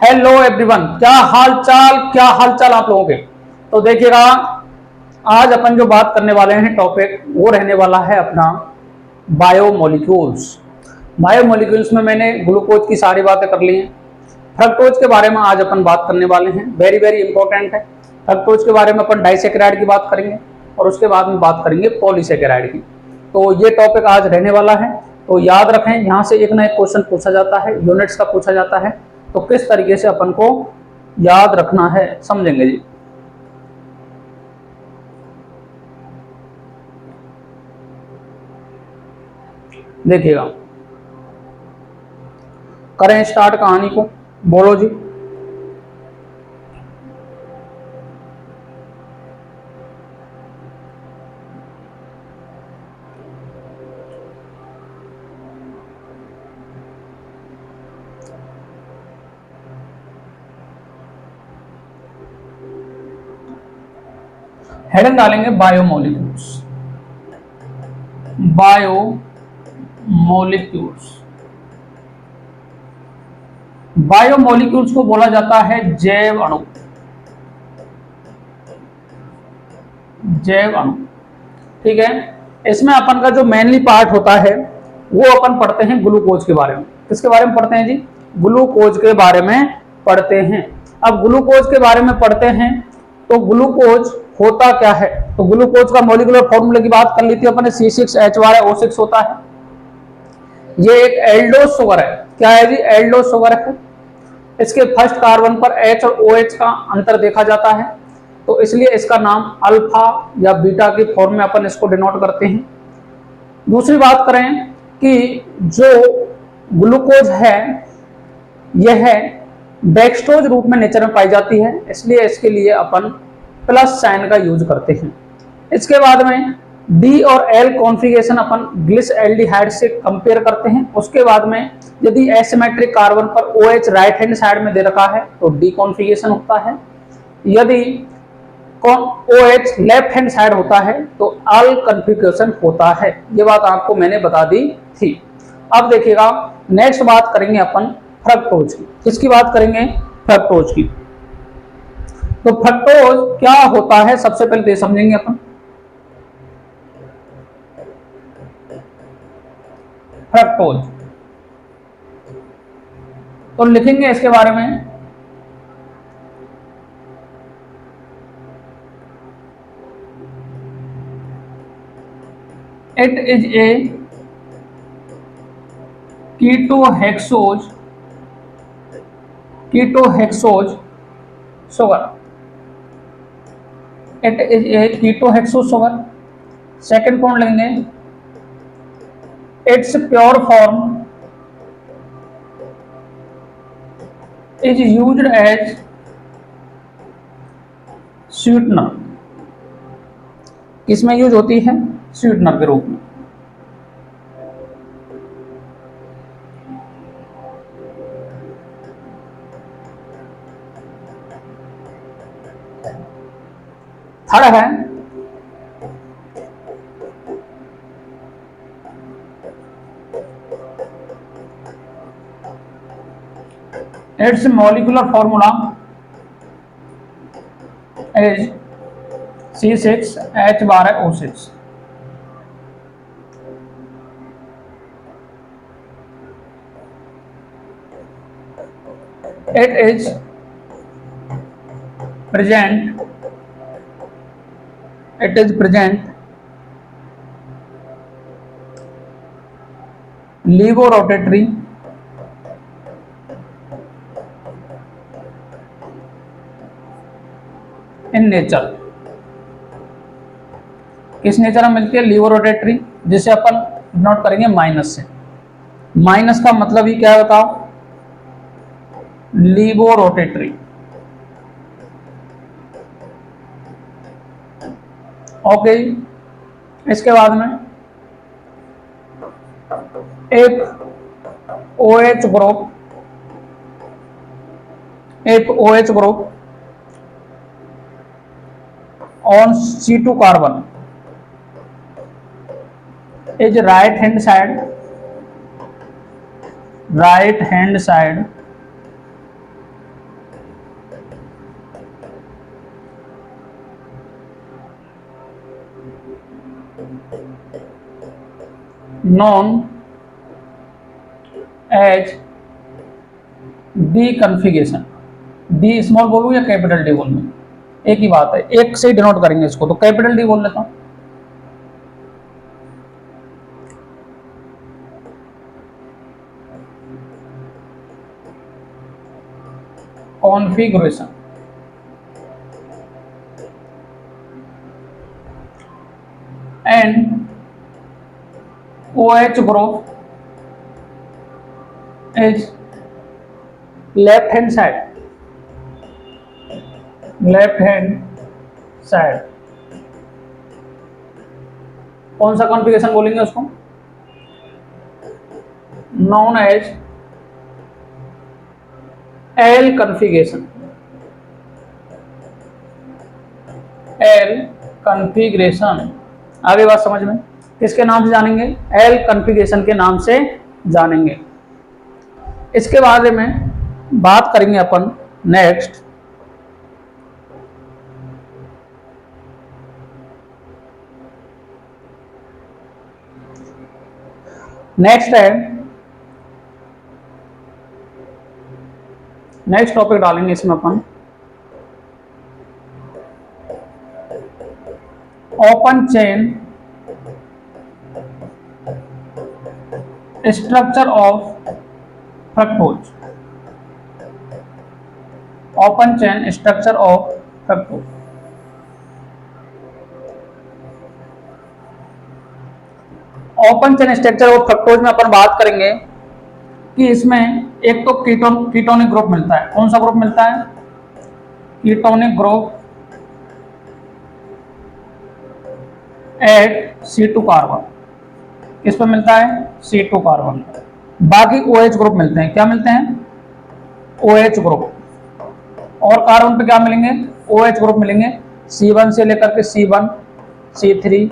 Hello everyone, क्या हाल चाल आप लोगों के। तो देखिएगा, आज अपन जो बात करने वाले हैं टॉपिक वो रहने वाला है अपना बायोमोलिक्यूल्स। बायोमोलिक्यूल्स में मैंने ग्लूकोज की सारी बातें कर ली हैं। फ्रक्टोज के बारे में आज अपन बात करने वाले हैं, वेरी वेरी इंपॉर्टेंट है। फ्रक्टोज के बारे में अपन डाइसेकेराइड की बात करेंगे और उसके बाद में बात करेंगे पॉलीसेकेराइड की। तो ये टॉपिक आज रहने वाला है। तो याद रखें, यहाँ से एक ना एक क्वेश्चन पूछा जाता है, यूनिट्स का पूछा जाता है। तो किस तरीके से अपन को याद रखना है समझेंगे जी। देखिएगा, करें स्टार्ट कहानी को। बोलो जी। हेडिंग डालेंगे बायोमोलिक्यूल्स। बायोमोलिक्यूल्स बायोमोलिक्यूल्स को बोला जाता है जैव अणु। जैव अणु, ठीक है। इसमें अपन का जो मेनली पार्ट होता है वो अपन पढ़ते हैं ग्लूकोज के बारे में। किसके बारे में पढ़ते हैं जी? ग्लूकोज के बारे में पढ़ते हैं। अब ग्लूकोज के बारे में पढ़ते हैं तो ग्लूकोज होता क्या है? तो ग्लूकोज का मॉलिक्यूलर फॉर्मूले की बात कर ली थी अपन ने, C6H12O6 होता है। ये एक एल्डोज शुगर है। क्या है जी? एल्डोज शुगर है। इसके फर्स्ट कार्बन पर H और OH का अंतर देखा जाता है, तो इसलिए इसका नाम अल्फा या बीटा की फॉर्म में अपन इसको डिनोट करते हैं। दूसरी बात करें कि जो ग्लूकोज है यह डेक्सट्रोज रूप में नेचर में पाई जाती है, इसलिए इसके लिए अपन प्लस साइन का यूज करते हैं। इसके बाद में डी और एल कॉन्फ़िगरेशन अपन ग्लिसएल्डिहाइड से कंपेयर करते हैं। उसके बाद में यदि एसिमेट्रिक कार्बन पर OH राइट हैंड साइड में दे रखा है तो डी कॉन्फ़िगरेशन होता है। यदि OH लेफ्ट हैंड साइड होता है तो अल कॉन्फ़िगरेशन होता है। ये बात आपको मैंने बता दी थी। अब देखिएगा, नेक्स्ट बात करेंगे अपन फ्रक्टोज की। किसकी बात करेंगे? फ्रक्टोज की। तो फ्रक्टोज क्या होता है सबसे पहले तो समझेंगे अपन। फ्रक्टोज तो लिखेंगे इसके बारे में, it is a ketohexose sugar. It is a ketohexose sugar. Second point लेंगे, its pure form is used as sweetener. किसमें यूज होती है? स्वीटनर के रूप में। थर्ड है its molecular formula is C6H12O6। It is present levorotatory in nature। किस nature में मिलती है? लीवोरोटेटरी, जिसे अपन नोट करेंगे माइनस से। माइनस का मतलब ही क्या है बताओ? लीवोरोटेटरी। ओके, इसके बाद में एक OH group on C2 carbon is right hand side known as D configuration. D small बोलूं या कैपिटल डी बोलूं, एक ही बात है, एक से ही डिनोट करेंगे इसको, तो कैपिटल डी बोल लेता हूं। Configuration and OH group is left hand side, left hand side. कौन सा कॉन्फ़िगरेशन बोलेंगे उसको? Known as L configuration, L configuration. आगे बात समझ में, किसके नाम से जानेंगे? एल कॉन्फ़िगरेशन के नाम से जानेंगे। इसके बारे में बात करेंगे अपन नेक्स्ट। नेक्स्ट है, नेक्स्ट टॉपिक डालेंगे इसमें अपन open chain structure of fructose. Open chain structure of fructose. Open chain structure of fructose में अपन बात करेंगे कि इसमें एक तो कीटोनिक ग्रुप मिलता है। कौन सा ग्रुप मिलता है? Ketonic group at C2 carbon. किस पे मिलता है? C2 carbon. बाकी OH ग्रुप मिलते हैं। क्या मिलते हैं? OH group. और कार्बन पे क्या मिलेंगे? OH ग्रुप मिलेंगे। C1 से लेकर के C1, C3,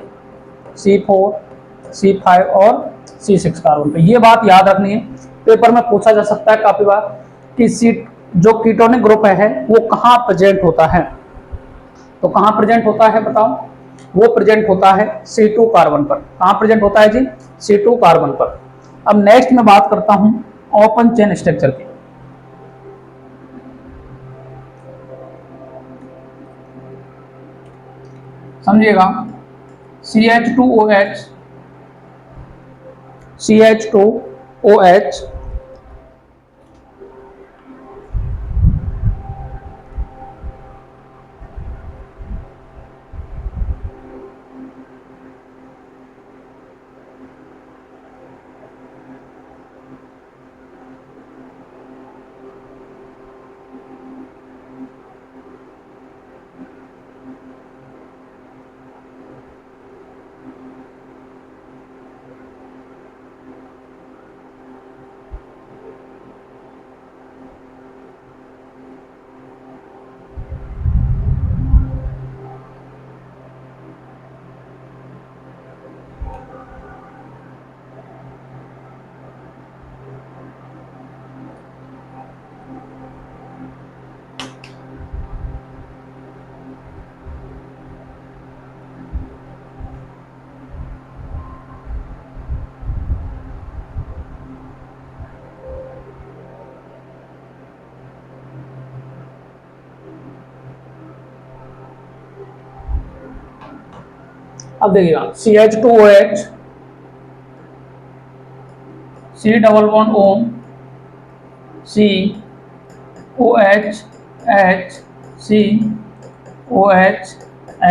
C4, C5 और C6 कार्बन पे। ये बात याद रखनी है, पेपर में पूछा जा सकता है काफी बार कि जो कीटोनिक ग्रुप है वो कहाँ प्रेजेंट होता है। तो कहाँ प्रेजेंट होता है बताओ? वो प्रेजेंट होता है C2 कार्बन पर। कहाँ प्रेजेंट होता है जी? C2 कार्बन पर। अब नेक्स्ट मैं बात करता हूं ओपन चेन स्ट्रक्चर की। समझिएगा, CH2OH, CH2OH अब देखिएगा, CH2OH, C double bond O, C OH H C OH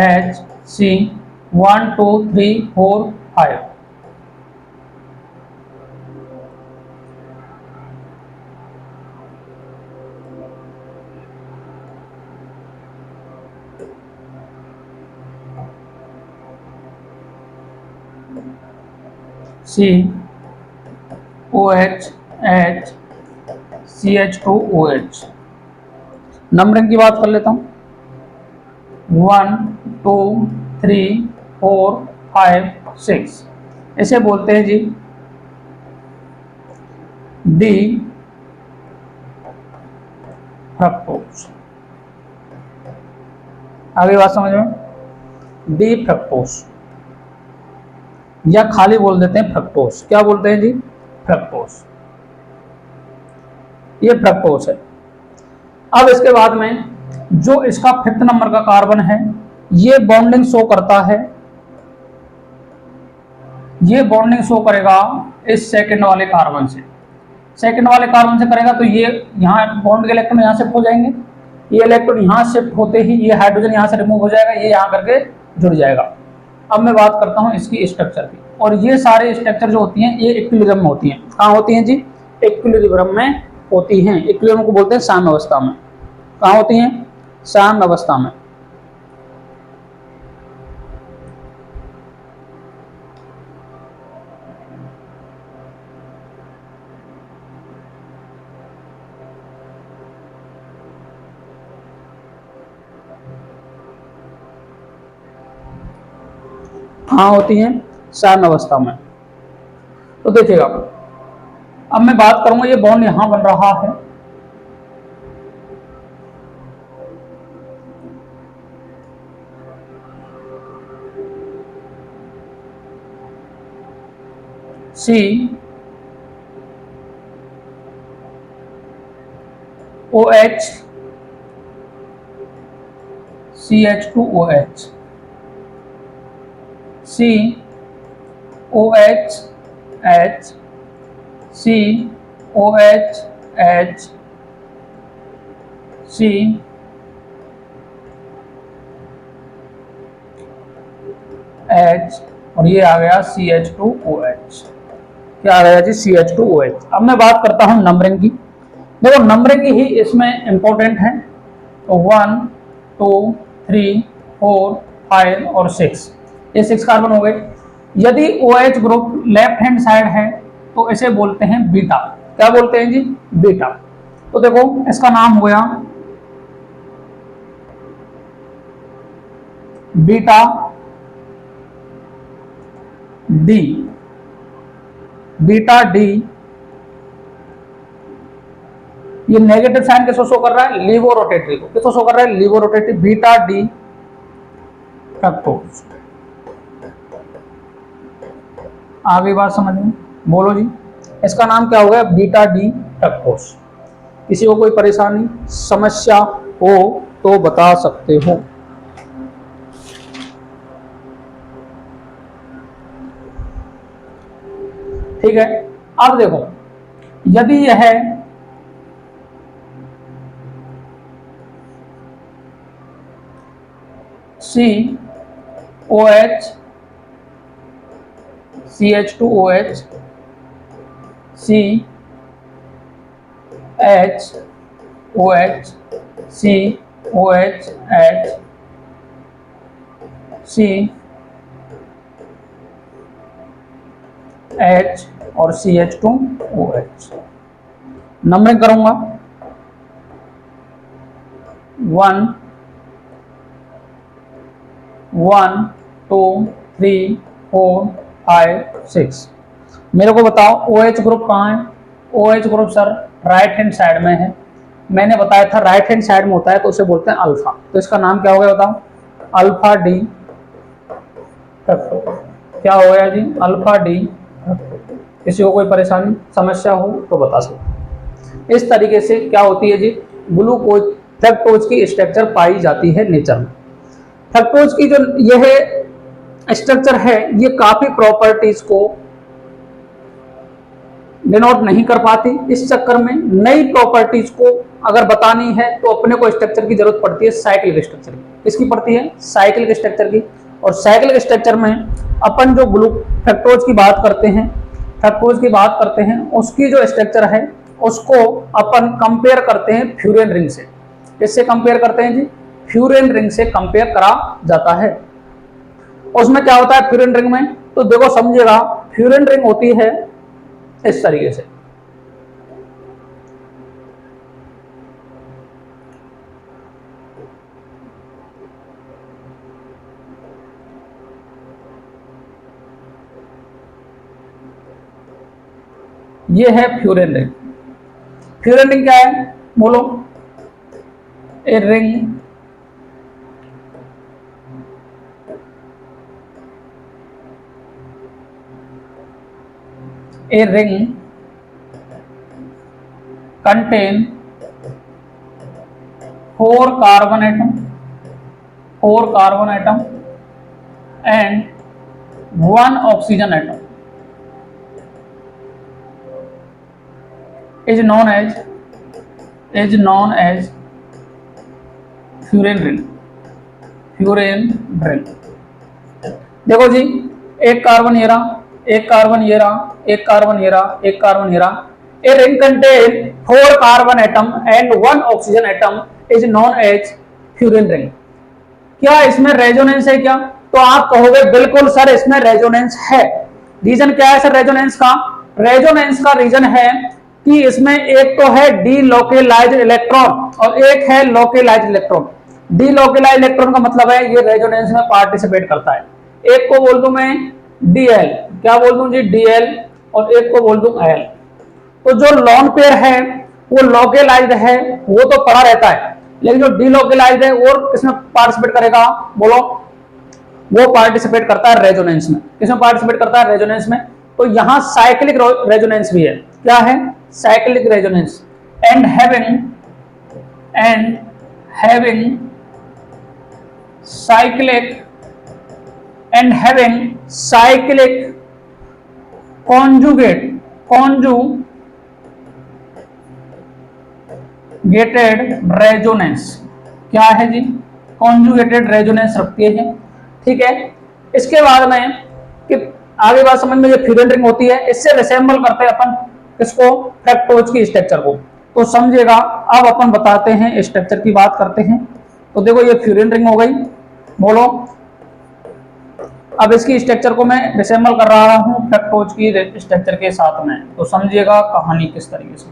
H C 1 2 3 4 5। C OH H CH2OH। Numbering की बात कर लेता हूँ, 1 2 3 4 5 6। इसे बोलते हैं जी डी फ्रक्टोज। आगे बात समझ में, डी फ्रक्टोज। या खाली बोल देते हैं फ्रक्टोज। क्या बोलते हैं जी? फ्रक्टोज। ये फ्रक्टोज है। अब इसके बाद में जो इसका 5th नंबर का कार्बन है, ये बॉन्डिंग शो करता है, ये बॉन्डिंग शो करेगा इस सेकंड वाले कार्बन से। सेकंड वाले कार्बन से करेगा तो ये यहाँ बॉन्ड के इलेक्ट्रॉन यहाँ शिफ्ट हो जाएंगे, ये इलेक्ट्रॉन यहाँ शिफ्ट होते ही ये हाइड्रोजन यहाँ से रिमूव हो जाएगा, ये यहाँ करके जुड़ जाएगा। अब मैं बात करता हूँ इसकी स्ट्रक्चर की, और ये सारे स्ट्रक्चर जो होती हैं ये इक्विलिब्रियम में होती हैं। कहाँ होती हैं जी? इक्विलिब्रियम में होती हैं। इक्विलिब्रियम को बोलते हैं साम्य अवस्था में। कहाँ होती हैं? साम्य अवस्था में। कहाँ होती हैं? साम्य अवस्था में। तो देखिएगा, अब मैं बात करूंगा, ये बॉन्ड यहां बन रहा है, C O H CH2OH, COH H, COH H, C H, और ये आ गया CH2OH। क्या आ गया जी? CH2OH। अब मैं बात करता हूं नंबरिंग की। देखो, नंबरिंग ही इसमें इंपॉर्टेंट है। तो 1 2 3 4 5 और 6, ये 6 कार्बन हो गए। यदि OH group left hand side है तो इसे बोलते हैं बीटा। क्या बोलते हैं जी? बीटा। तो देखो, इसका नाम हो गया बीटा डी। बीटा डी, ये नेगेटिव साइन किसको शो कर रहा है? लीवो रोटेटरी को। किसको शो कर रहा है? Levorotatory. Beta D fructose. आ गई बात समझ में? बोलो जी। इसका नाम क्या हो गया? Beta D fructose. किसी को कोई परेशानी समस्या हो तो बता सकते हो। ठीक है। अब देखो, यदि यह COH CH2OH CHOH COH H CH और CH2OH। नंबरिंग करूंगा 1 1 2 3 4 5 6। मेरे को बताओ OH ग्रुप कहाँ है? OH group sir right hand side में है। मैंने बताया था राइट हैंड साइड में होता है तो उसे बोलते हैं अल्फा। तो इसका नाम क्या हो गया बताओ? Alpha D fructose. क्या हो गया जी? Alpha D fructose. किसी को कोई परेशानी समस्या हो तो बता सकते। इस तरीके से क्या होती है जी? ग्लूकोज फ्रक्टोज की स्ट्रक्चर पाई जाती है नेचर में। फ्रक्टोज की जो यह स्ट्रक्चर है ये काफी प्रॉपर्टीज को डिनोट नहीं कर पाती। इस चक्कर में नई प्रॉपर्टीज को अगर बतानी है तो अपने को स्ट्रक्चर की जरूरत पड़ती है साइक्लिक स्ट्रक्चर की। किसकी पड़ती है? साइक्लिक स्ट्रक्चर की। और साइक्लिक स्ट्रक्चर में अपन जो फ्रक्टोज की बात करते हैं, फ्रक्टोज की बात करते हैं, उसकी जो स्ट्रक्चर है उसको अपन कंपेयर करते हैं फ्यूरेन रिंग से। किससे कंपेयर करते हैं जी? फ्यूरेन रिंग से कंपेयर करा जाता है। उसमें क्या होता है फ्यूरेन रिंग में? तो देखो समझिएगा, फ्यूरेन रिंग होती है इस तरीके से। ये है फ्यूरेन रिंग। फ्यूरेन रिंग क्या है बोलो? A ring A ring contain 4 carbon atom and 1 oxygen atom is known as furan ring. देखो जी, एक कार्बन ये रहा, एक कार्बन ये रहा, एक कार्बन ये रहा, एक कार्बन ये रहा। A ring contain 4 carbon atom and 1 oxygen atom is known as furan ring. क्या इसमें रेजोनेंस है क्या? तो आप कहोगे बिल्कुल सर इसमें रेजोनेंस है। रीजन क्या है सर रेजोनेंस का? रेजोनेंस का रीजन है कि इसमें एक तो है डीलोकेलाइज्ड इलेक्ट्रॉन और एक है लोकेलाइज्ड इलेक्ट्रॉन। डीलोकेलाइज्ड इलेक्ट्रॉन का मतलब है ये रेजोनेंस में पार्टिसिपेट करता है। एक को बोल दूं मैं डीएल, क्या बोल दूं जी डीएल, और एक को बोल दूं एल। तो जो लॉन पेयर है वो लोकेलाइज्ड है, वो तो पड़ा रहता है, लेकिन जो डीलोकेलाइज्ड है वो किसमें पार्टिसिपेट करेगा? बोलो। वो पार्टिसिपेट करता है रेजोनेंस में। किसमें पार्टिसिपेट करता है? रेजोनेंस में। तो यहां साइक्लिक रेजोनेंस भी है। क्या है? Cyclic resonance and having cyclic conjugated resonance. क्या है जी? कॉन्जुगेटेड रेजोनेंस रखती है। ठीक है, इसके बाद में कि आगे बात समझ में, ये फ्यूरेन रिंग होती है, इससे रिसेंबल करते हैं अपन इसको फ्रक्टोज की स्ट्रक्चर को, तो समझिएगा। अब अपन बताते हैं स्ट्रक्चर की बात करते हैं। तो देखो ये फ्यूरेन रिंग हो गई, बोलो। अब इसकी स्ट्रक्चर को मैं रिसेंबल कर रहा हूं फ्रक्टोज की स्ट्रक्चर के साथ में, तो समझिएगा कहानी किस तरीके से।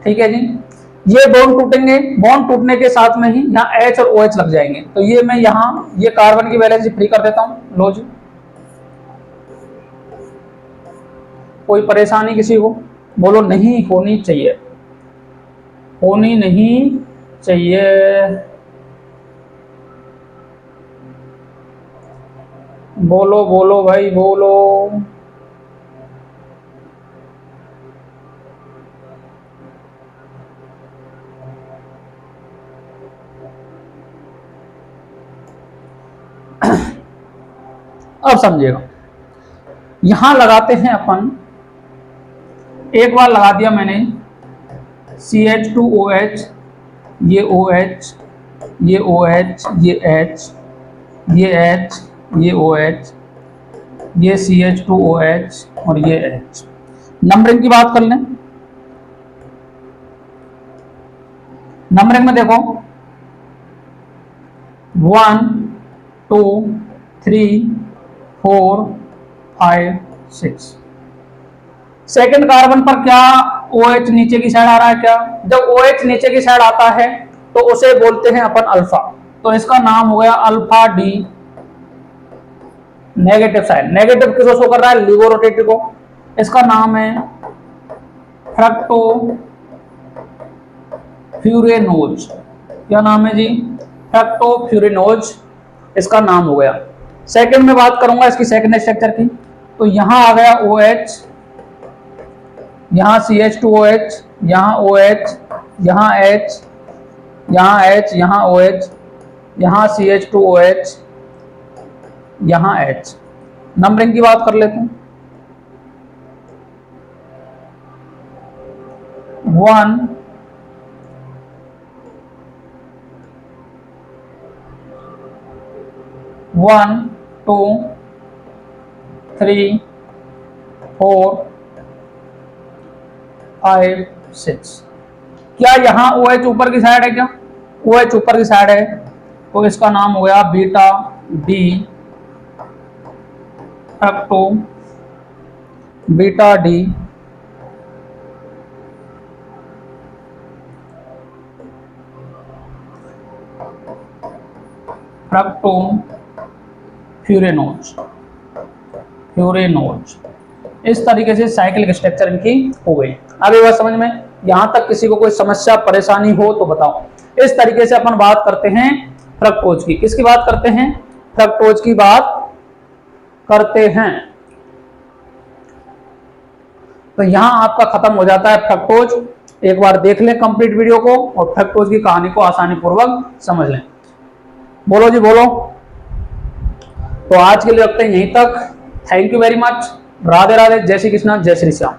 ठीक है जी, ये बॉन्ड टूटेंगे, बॉन्ड टूटने के साथ में ही यहाँ H और OH लग जाएंगे। तो ये मैं यहाँ ये कार्बन की वैलेंसी फ्री कर देता हूँ। लो जी, कोई परेशानी किसी को? बोलो नहीं होनी चाहिए, होनी नहीं चाहिए। बोलो बोलो भाई बोलो। अब समझिएगा, यहां लगाते हैं अपन, एक बार लगा दिया मैंने CH2OH, ये OH, ये OH, ये H, ये H, ये OH, ये CH2OH और ये H। नंबरिंग की बात कर लें। नंबरिंग में देखो 1 2 3 4 5 6। सेकंड कार्बन पर क्या OH नीचे की साइड आ रहा है क्या? जब OH नीचे की साइड आता है तो उसे बोलते हैं अपन अल्फा। तो इसका नाम हो गया alpha D. Negative side, negative किसको शो कर रहा है? लिवो रोटेटिव को। इसका नाम है फ्रक्टो फ्यूरेनोज। क्या नाम है जी? फ्रक्टो फ्यूरेनोज इसका नाम हो गया। सेकंड में बात करूंगा इसकी सेकंड स्ट्रक्चर की, तो यहां आ गया OH, यहां CH2OH, यहां OH, यहां H, यहां H, यहां OH, यहां CH2OH, यहां H। नंबरिंग की बात कर लेते हैं। 1 1 2 3 4 5 6। क्या यहाँ OH ऊपर की साइड है क्या? OH ऊपर की साइड है, तो इसका नाम हो गया beta D fructo beta D fructo furanose. इस तरीके से साइक्लिक स्ट्रक्चर इनकी हो गई। आगे बात समझ में? यहां तक किसी को कोई समस्या परेशानी हो तो बताओ। इस तरीके से अपन बात करते हैं फ्रक्टोज की। किसकी बात करते हैं? फ्रक्टोज की बात करते हैं। तो यहां आपका खत्म हो जाता है फ्रक्टोज। एक बार देख लें कंप्लीट वीडियो को और फ्रक्टोज की कहानी को आसानी पूर्वक समझ लें। बोलो जी बोलो। तो आज के लिए रखते हैं यहीं तक। Thank you very much. Radhe Radhe, जय श्री कृष्ण, जय श्री श्याम।